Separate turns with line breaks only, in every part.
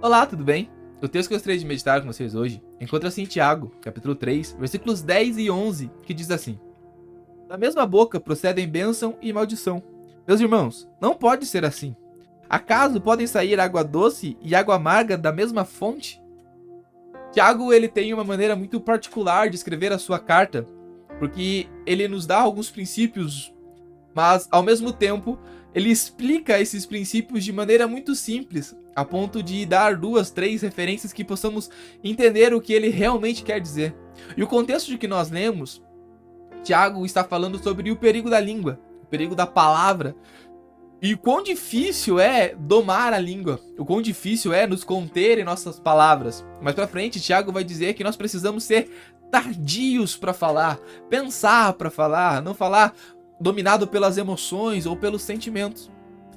Olá, tudo bem? O texto que eu gostaria de meditar com vocês hoje encontra-se em Tiago, capítulo 3, versículos 10 e 11, que diz assim: Da mesma boca procedem bênção e maldição. Meus irmãos, não pode ser assim. Acaso podem sair água doce e água amarga da mesma fonte? Tiago, ele tem uma maneira muito particular de escrever a sua carta, porque ele nos dá alguns princípios, mas ao mesmo tempo ele explica esses princípios de maneira muito simples, a ponto de dar 2, 3 referências que possamos entender o que ele realmente quer dizer. E o contexto de que nós lemos, Tiago está falando sobre o perigo da língua, o perigo da palavra, e o quão difícil é domar a língua, o quão difícil é nos conter em nossas palavras. Mais pra frente, Tiago vai dizer que nós precisamos ser tardios para falar, pensar para falar, não falar dominado pelas emoções ou pelos sentimentos.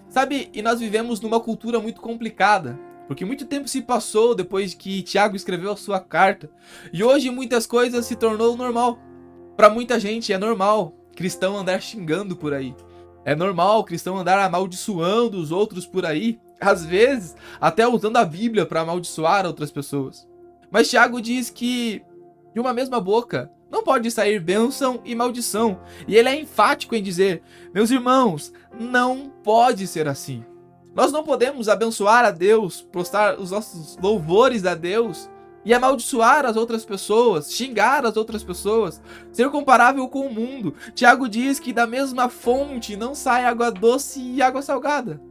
Sabe, e nós vivemos numa cultura muito complicada, porque muito tempo se passou depois que Tiago escreveu a sua carta, e hoje muitas coisas se tornou normal. Para muita gente é normal cristão andar xingando por aí. É normal cristão andar amaldiçoando os outros por aí, às vezes até usando a Bíblia para amaldiçoar outras pessoas. Mas Tiago diz que de uma mesma boca não pode sair bênção e maldição. E ele é enfático em dizer: meus irmãos, não pode ser assim. Nós não podemos abençoar a Deus, prestar os nossos louvores a Deus e amaldiçoar as outras pessoas, xingar as outras pessoas, ser comparável com o mundo. Tiago diz que da mesma fonte não sai água doce e água salgada.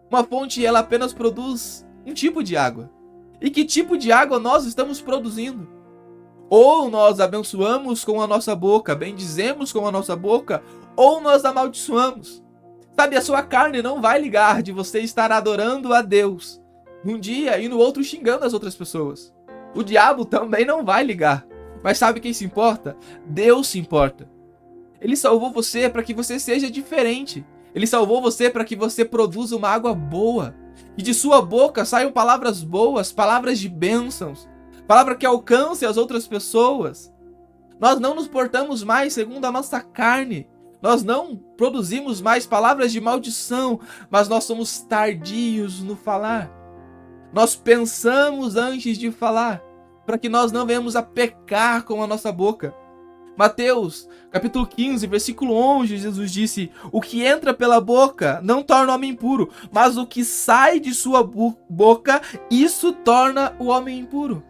Uma fonte, ela apenas produz um tipo de água. E que tipo de água nós estamos produzindo? Ou nós abençoamos com a nossa boca, bendizemos com a nossa boca, ou nós amaldiçoamos. Sabe, a sua carne não vai ligar de você estar adorando a Deus num dia e no outro xingando as outras pessoas. O diabo também não vai ligar. Mas sabe quem se importa? Deus se importa. Ele salvou você para que você seja diferente. Ele salvou você para que você produza uma água boa. E de sua boca saiam palavras boas, palavras de bênçãos. Palavra que alcance as outras pessoas. Nós não nos portamos mais segundo a nossa carne. Nós não produzimos mais palavras de maldição, mas nós somos tardios no falar. Nós pensamos antes de falar, para que nós não venhamos a pecar com a nossa boca. Mateus, capítulo 15, versículo 11, Jesus disse: o que entra pela boca não torna o homem impuro, mas o que sai de sua boca, isso torna o homem impuro.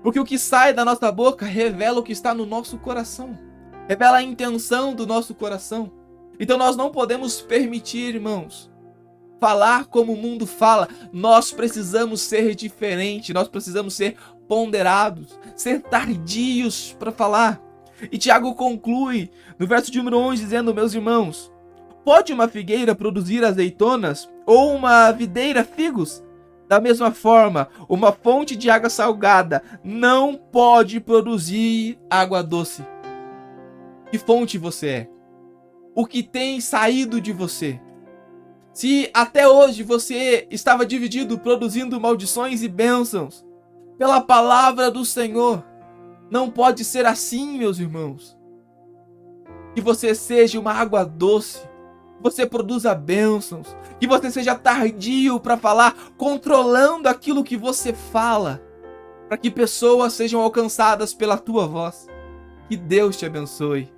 Porque o que sai da nossa boca revela o que está no nosso coração. Revela a intenção do nosso coração. Então nós não podemos permitir, irmãos, falar como o mundo fala. Nós precisamos ser diferentes. Nós precisamos ser ponderados. Ser tardios para falar. E Tiago conclui no verso de número 11 dizendo: meus irmãos, pode uma figueira produzir azeitonas ou uma videira figos? Da mesma forma, uma fonte de água salgada não pode produzir água doce. Que fonte você é? O que tem saído de você? Se até hoje você estava dividido, produzindo maldições e bênçãos, pela palavra do Senhor, não pode ser assim, meus irmãos. Que você seja uma água doce, que você produza bênçãos, que você seja tardio para falar, controlando aquilo que você fala, para que pessoas sejam alcançadas pela tua voz. Que Deus te abençoe.